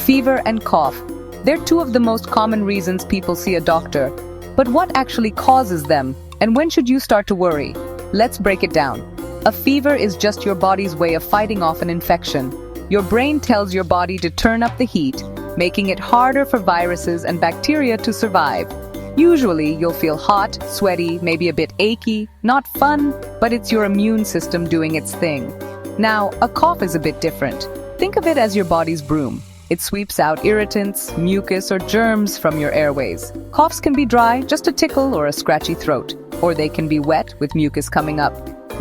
Fever and cough. They're two of the most common reasons people see a doctor. But what actually causes them? And when should you start to worry? Let's break it down. A fever is just your body's way of fighting off an infection. Your brain tells your body to turn up the heat, making it harder for viruses and bacteria to survive. Usually, you'll feel hot, sweaty, maybe a bit achy, not fun, but it's your immune system doing its thing. Now, a cough is a bit different. Think of it as your body's broom. It sweeps out irritants, mucus, or germs from your airways. Coughs can be dry, just a tickle or a scratchy throat, or they can be wet with mucus coming up.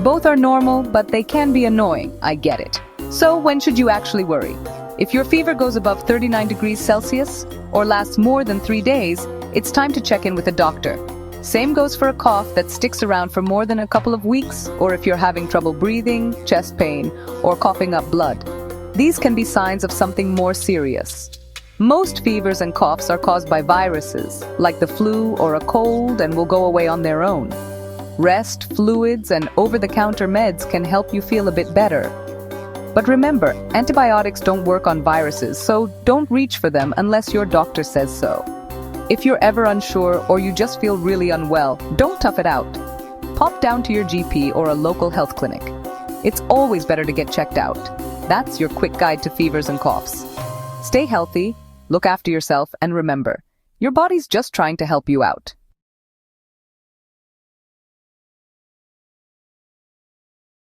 Both are normal, but they can be annoying, I get it. So when should you actually worry? If your fever goes above 39 degrees Celsius or lasts more than 3 days, it's time to check in with a doctor. Same goes for a cough that sticks around for more than a couple of weeks, or if you're having trouble breathing, chest pain, or coughing up blood. These can be signs of something more serious. Most fevers and coughs are caused by viruses, like the flu or a cold, and will go away on their own. Rest, fluids, and over-the-counter meds can help you feel a bit better. But remember, antibiotics don't work on viruses, so don't reach for them unless your doctor says so. If you're ever unsure or you just feel really unwell, don't tough it out. Pop down to your GP or a local health clinic. It's always better to get checked out. That's your quick guide to fevers and coughs. Stay healthy, look after yourself, and remember, your body's just trying to help you out.